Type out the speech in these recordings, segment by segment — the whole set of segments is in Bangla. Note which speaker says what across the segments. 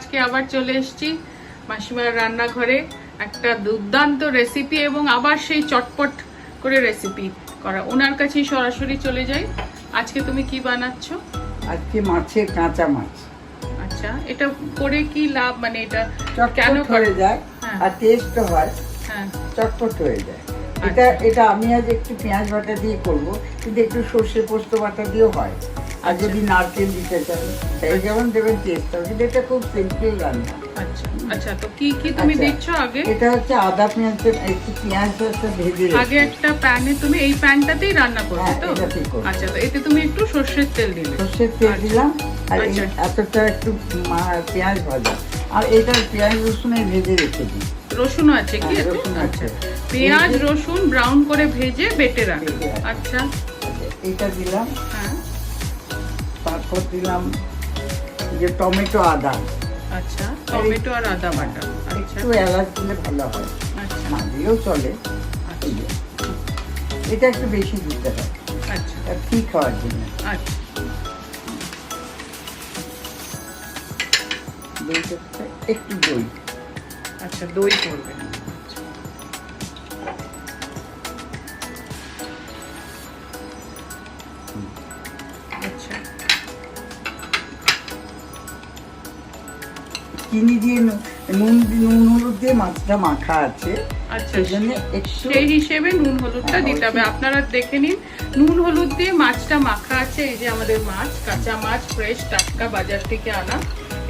Speaker 1: আজকে আবার চলে এসেছি মাসিমার রান্নাঘরে একটা দুর্দান্ত রেসিপি এবং আবার সেই চটপট করে রেসিপি করা। ওনার কাছেই সরাসরি চলে যাই। আজকে তুমি কি বানাচ্ছো?
Speaker 2: আজকে মাছের কাঁচা মাছ।
Speaker 1: আচ্ছা, এটা করে কি লাভ, মানে এটা
Speaker 2: কেন হয়ে যায় আর টেস্ট হয়,
Speaker 1: হ্যাঁ
Speaker 2: চটপট হয়ে যায়। এটা আমি আজ একটু পেঁয়াজ বাটা দিয়ে করব, কিন্তু একটু সর্ষে পোস্ত বাটা দিয়েও হয়। আর যদি নারকেল দিতে চান তাই যেমন দেবেন টেস্ট হবে, কিন্তু এটা খুব সিম্পল রান্না।
Speaker 1: আচ্ছা আচ্ছা, তো কি কি তুমি দিচ্ছ আগে?
Speaker 2: এটা হচ্ছে আদা পেঁয়াজের একটু পেঁয়াজটা ভেজে
Speaker 1: আগে একটা প্যানে, তুমি এই প্যানটাতেই রান্না করবে তো? আচ্ছা, তো এতে তুমি একটু সরষের তেল দিলে।
Speaker 2: সরষের তেল দিলাম, আর এতটা একটু পেঁয়াজ ভাজা, আর এটা পেঁয়াজ রসুন ভেজে রেখে দিই।
Speaker 1: রসুন আছে কি? আচ্ছা, পেঁয়াজ রসুন ব্রাউন করে ভেজে বেটে রাখো। আচ্ছা,
Speaker 2: এটা দিলাম।
Speaker 1: হ্যাঁ,
Speaker 2: তারপর দিলাম যে টমেটো আদা।
Speaker 1: আচ্ছা, টমেটো আর আদা বাটা।
Speaker 2: একটু এলাচ দিলে ভালো হয়,
Speaker 1: আচ্ছা
Speaker 2: না দিলেও চলে। এটা একটু বেশি দিতে হয়,
Speaker 1: আচ্ছা,
Speaker 2: ঠিক হওয়ার জন্য।
Speaker 1: আচ্ছা,
Speaker 2: একটু দই।
Speaker 1: আচ্ছা, দই করবে। আচ্ছা,
Speaker 2: চিনি দিয়ে নুন হলুদ দিয়ে মাছটা মাখা আছে।
Speaker 1: আচ্ছা,
Speaker 2: সেই
Speaker 1: হিসেবে নুন হলুদটা দিতে হবে। আপনারা দেখে নিন, নুন হলুদ দিয়ে মাছটা মাখা আছে। এই যে আমাদের মাছ, কাঁচা মাছ, ফ্রেশ টাটকা বাজার থেকে আনা,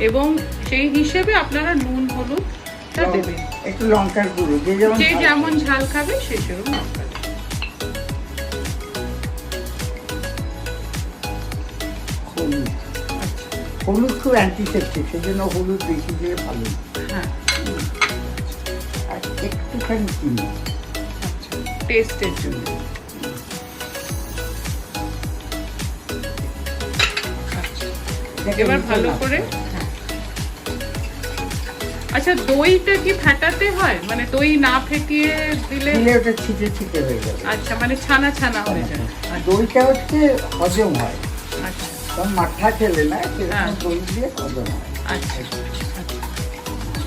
Speaker 1: এবং সেই হিসেবে আপনারা নুন হলুদটা দেবেন।
Speaker 2: একটু লঙ্কার গুঁড়ো, যে
Speaker 1: যেমন ঝাল খাবে সেই সেরকম লঙ্কা।
Speaker 2: হলুদ খুব অ্যান্টিসেপটিক, সেই জন্য হলুদ বেশি দিয়ে ভালো।
Speaker 1: হ্যাঁ,
Speaker 2: আর একটুখানি চিনি
Speaker 1: টেস্টের জন্য। এবার ভালো করে। আচ্ছা, দইটা কি ফাটাতে হয়? মানে দই না ফেটিয়ে দিলে
Speaker 2: ওটা ছিটে ছিটে হয়ে যাবে।
Speaker 1: আচ্ছা, মানে ছানা ছানা হয়ে যায়।
Speaker 2: দইটা হচ্ছে হজম হয়।
Speaker 1: আচ্ছা,
Speaker 2: কারণ মাঠা খেলে না, দই দিয়ে হজম হয়।
Speaker 1: আচ্ছা,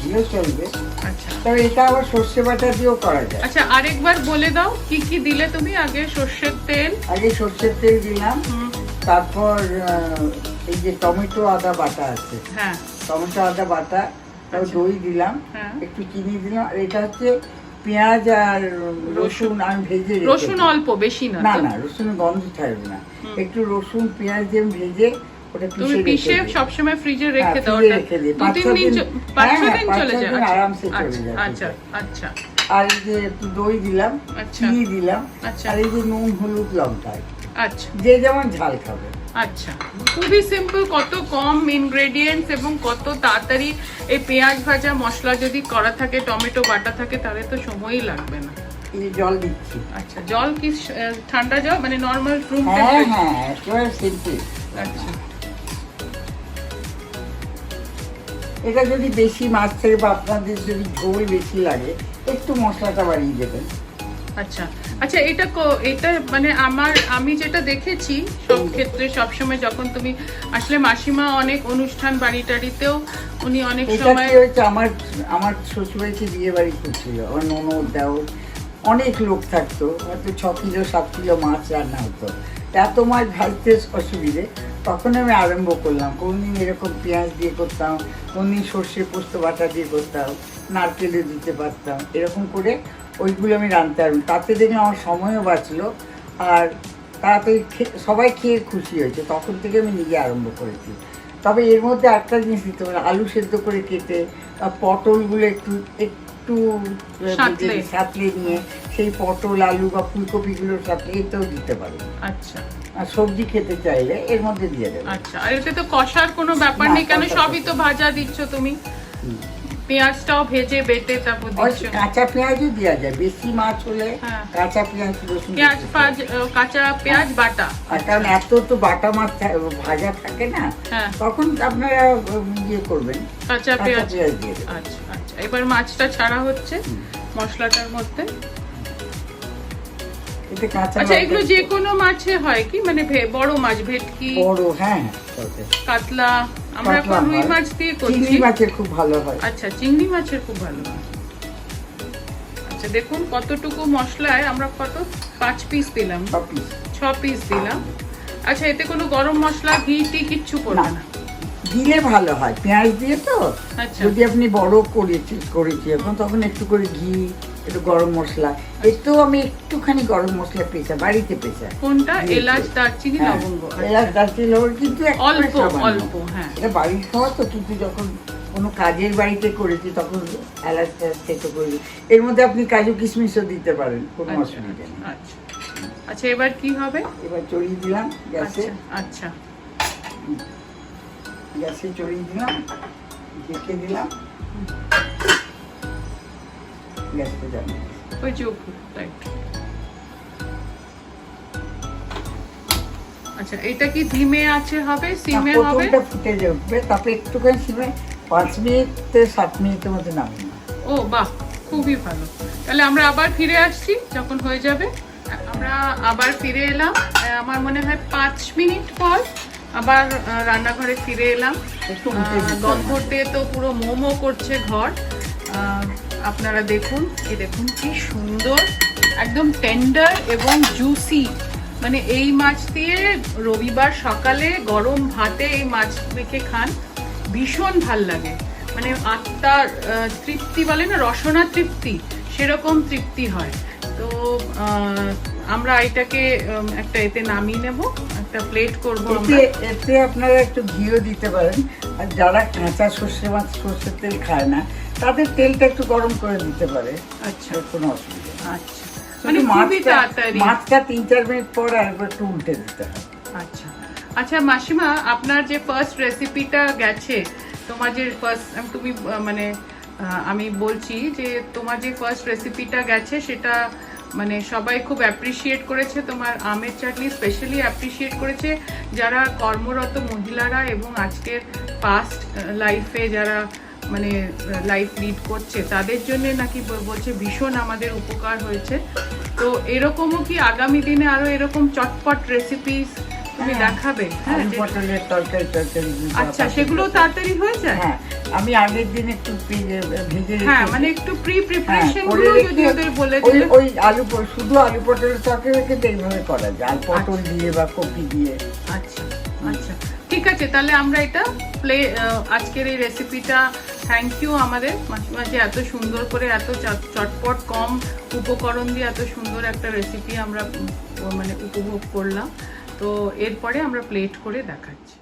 Speaker 2: দিয়েও চলবে।
Speaker 1: আচ্ছা,
Speaker 2: তবে এটা আবার সর্ষে বাটা দিয়েও করা যায়।
Speaker 1: আচ্ছা, আরেকবার বলে দাও কি কি দিলে তুমি। আগে সর্ষের তেল,
Speaker 2: আগে সর্ষের তেল দিলাম, তারপর এই যে টমেটো আদা বাটা আছে,
Speaker 1: হ্যাঁ
Speaker 2: টমেটো আদা বাটা, তারপর দই দিলাম, একটু চিনি দিলাম। আর এটা হচ্ছে পেঁয়াজ আর রসুন আমি ভেজে,
Speaker 1: রসুন অল্প, বেশি না।
Speaker 2: না না, রসুনের গন্ধ থাকবে না। একটু রসুন পেঁয়াজ দিয়ে ভেজে ওটা
Speaker 1: পিষে সবসময় ফ্রিজে রেখে দাও।
Speaker 2: রেখে দিই,
Speaker 1: 5-6 দিন চলে যায়
Speaker 2: আরামসে চলে যায়।
Speaker 1: আচ্ছা আচ্ছা,
Speaker 2: আর এই যে একটু দই দিলাম, চিনি দিলাম,
Speaker 1: আচ্ছা,
Speaker 2: আর এই যে নুন হলুদ লঙ্কা,
Speaker 1: আচ্ছা,
Speaker 2: যে যেমন ঝাল খাবে।
Speaker 1: আচ্ছা, খুবই সিম্পল, কত কম ইনগ্রেডিয়েন্টস এবং কত তাড়াতাড়ি। এই পেঁয়াজ ভাজা মশলা যদি করা থাকে, টমেটো বাটা থাকে, তাহলে তো সময়ই লাগবে না।
Speaker 2: এই জল দিচ্ছি।
Speaker 1: আচ্ছা, জল কি ঠান্ডা জল, মানে নরমাল রুম
Speaker 2: টেম্পারেচার? হ্যাঁ, একেবারে সিম্পল।
Speaker 1: আচ্ছা,
Speaker 2: এটা যদি বেশি মাছ থাকে বা আপনাদের যদি ঝোল বেশি লাগে, একটু মশলাটা বাড়িয়ে দেবেন।
Speaker 1: আচ্ছা আচ্ছা, এটা মানে আমি যেটা দেখেছি সব ক্ষেত্রে, সবসময় যখন তুমি আসলে মাসিমা অনেক অনুষ্ঠান বাড়ি টাড়িতেও উনি অনেক সময়,
Speaker 2: আমার শ্বশুরবাড়িতে বিয়ে বাড়ি করছিল, আমার ননদ দেওর অনেক লোক থাকতো, হয়তো 6 কিলো 7 কিলো মাছ রান্না হতো। এত মাছ ভাজতে অসুবিধে, তখন আমি আরম্ভ করলাম। কোনদিন এরকম পেঁয়াজ দিয়ে করতাম, কোনদিন সর্ষে পোস্ত বাটা দিয়ে করতাম, নারকেলও দিতে পারতাম, এরকম করে ওইগুলো আমি রাঁধতে পারলাম। তাতে দেখলাম আমার সময়ও বাঁচলো, আর তাড়াতাড়ি সবাই খেয়ে খুশি হয়েছে। তখন থেকে আমি নিজে আরম্ভ করেছি। তবে এর মধ্যে একটা জিনিস দিতে পারে, আলু সেদ্ধ করে কেটে, পটলগুলো একটু সাঁতলে নিয়ে সেই পটল আলু বা ফুলকপিগুলোর সাথে এতেও দিতে পারে।
Speaker 1: আচ্ছা,
Speaker 2: আর সবজি খেতে চাইলে এর মধ্যে দিয়ে দেবে।
Speaker 1: আচ্ছা, আর এতে তো কষার কোনো ব্যাপার নেই, কেন সবই তো ভাজা দিচ্ছ তুমি। পেঁয়াজটাও ভেজে বেটে তারপর দিচ্ছ।
Speaker 2: কাঁচা পেঁয়াজও দেওয়া যায়, বেশি মাছ হলে কাঁচা পেঁয়াজ রসুন,
Speaker 1: কাঁচা পেঁয়াজ বাটা।
Speaker 2: কারণ এত তো বাটা মাছ ভাজা থাকে না, তখন আপনারা ইয়ে করবেন,
Speaker 1: কাঁচা পেঁয়াজ
Speaker 2: দিয়ে দেবেন।
Speaker 1: আচ্ছা আচ্ছা, এবার মাছটা ছাড়া হচ্ছে মশলাটার মধ্যে। আচ্ছা, এগুলো যে কোনো মাছে হয় কি? মানে বড় মাছ, ভেটকি,
Speaker 2: বড়, হ্যাঁ,
Speaker 1: কাতলা, আমরা
Speaker 2: পাতলা
Speaker 1: এখন রুই
Speaker 2: হয়।
Speaker 1: মাছ দিয়ে করছি।
Speaker 2: চিংড়ি মাছের খুব ভালো হয়।
Speaker 1: আচ্ছা, চিংড়ি মাছের খুব ভালো হয়। আচ্ছা, দেখুন কতটুকু মশলায় আমরা কত 5 পিস দিলাম, 6 পিস দিলাম। আচ্ছা, এতে কোনো গরম মশলা ঘি টি কিচ্ছু পড়বে না?
Speaker 2: দিলে ভালো হয়, পেঁয়াজ দিয়ে তো।
Speaker 1: আচ্ছা।
Speaker 2: যদি আপনি বড় করেছি এখন, তখন একটু করে ঘি, একটু গরম মশলা, একটু আমি একটুখানি গরম মশলা বাড়িতে পেঁচা।
Speaker 1: কোনটা? এলাচ, দারচিনি,
Speaker 2: হ্যাঁ,
Speaker 1: লবঙ্গ।
Speaker 2: এলাচ, দারচিনি, লবঙ্গ, কিন্তু
Speaker 1: অল্প অল্প। হ্যাঁ,
Speaker 2: এটা বাড়ির খাওয়া তো, কিন্তু যখন কোনো কাজের বাড়িতে করেছি তখন এলাচ থেকে করি। এর মধ্যে আপনি কাজু কিশমিশও দিতে পারেন, কোনো অসুবিধা নেই।
Speaker 1: আচ্ছা আচ্ছা, এবার কি হবে?
Speaker 2: এবার চড়িয়ে দিলাম গ্যাসে।
Speaker 1: আচ্ছা,
Speaker 2: গ্যাসে চড়িয়ে দিলাম, ঢেকে দিলাম, গ্যাসটা জ্বালিয়ে দিলাম।
Speaker 1: ওই যে উপর, রাইট। আচ্ছা, এটা কি ধিমে আছে হবে, সিমে হবে?
Speaker 2: প্রথমটা ফুটে উঠবে, তারপরে একটুখানি সিমে 5 মিনিট 7 মিনিটের মধ্যে নামিয়ে নেব।
Speaker 1: ও বাহ, খুবই ভালো। তাহলে আমরা আবার ফিরে আসছি যখন হয়ে যাবে। আমরা আবার ফিরে এলাম, আমার মনে হয় 5 মিনিট পর আবার রান্নাঘরে ফিরে এলাম।
Speaker 2: একটু উল্টে দিতে হবে।
Speaker 1: গন্ধতে তো পুরো মোমো করছে ঘর। আপনারা দেখুন, এই দেখুন কি সুন্দর, একদম টেন্ডার এবং জুসি। মানে এই মাছ দিয়ে রবিবার সকালে গরম ভাতে এই মাছ মেখে খান, ভীষণ ভাল লাগে। মানে আত্মার তৃপ্তি বলে না, রসনা তৃপ্তি, সেরকম তৃপ্তি হয়। তো আমরা এটাকে একটা এতে নামিয়ে নেব, একটা প্লেট করবো আমরা।
Speaker 2: এতে আপনারা একটু ঘিও দিতে পারেন। আর যারা কাঁচা সর্ষের তেল খায় না, তাদের তেলটা একটু গরম করে দিতে পারে।
Speaker 1: আচ্ছা,
Speaker 2: কোনো অসুবিধা নেই।
Speaker 1: আচ্ছা, মানে খুবই তাড়াতাড়ি।
Speaker 2: মাছটা 3-4 মিনিট পর একবার একটু উল্টে দিতে হয়।
Speaker 1: আচ্ছা আচ্ছা, মাসিমা, আপনার যে ফার্স্ট রেসিপিটা গেছে, তোমার যে ফার্স্ট, তুমি মানে আমি বলছি যে তোমার যে ফার্স্ট রেসিপিটা গেছে সেটা মানে সবাই খুব অ্যাপ্রিসিয়েট করেছে। তোমার আমের চাটনি স্পেশালি অ্যাপ্রিসিয়েট করেছে যারা কর্মরত মহিলারা এবং আজকের পাস্ট লাইফে যারা মানে লাইফ লিড করছে, তাদের জন্য নাকি বলছে ভীষণ আমাদের উপকার হয়েছে। তো এরকমও কি আগামী দিনে আরো এরকম চটপট রেসিপিস তুমি দেখাবে? হ্যাঁ,
Speaker 2: পটলের তরকারি।
Speaker 1: আচ্ছা, সেগুলো তাড়াতাড়ি হয়ে যায়?
Speaker 2: হ্যাঁ, আমি আগের দিন একটু ভেজে
Speaker 1: হ্যাঁ, মানে একটু প্রিপারেশন গুলো যদি ওদের বলে দিলে।
Speaker 2: ওই শুধু আলু পটলের তরকারি কিন্তু এইভাবে করা যায়, আর পটল দিয়ে বা কপি দিয়ে।
Speaker 1: আচ্ছা আচ্ছা, ঠিক আছে। তাহলে আমরা এটা আজকের এই রেসিপিটা, থ্যাংক ইউ আমাদের মাসিমা যে এত সুন্দর করে, এত চটপট কম উপকরণ দিয়ে এত সুন্দর একটা রেসিপি আমরা মানে উপভোগ করলাম। তো এরপরে আমরা প্লেট করে দেখাচ্ছি।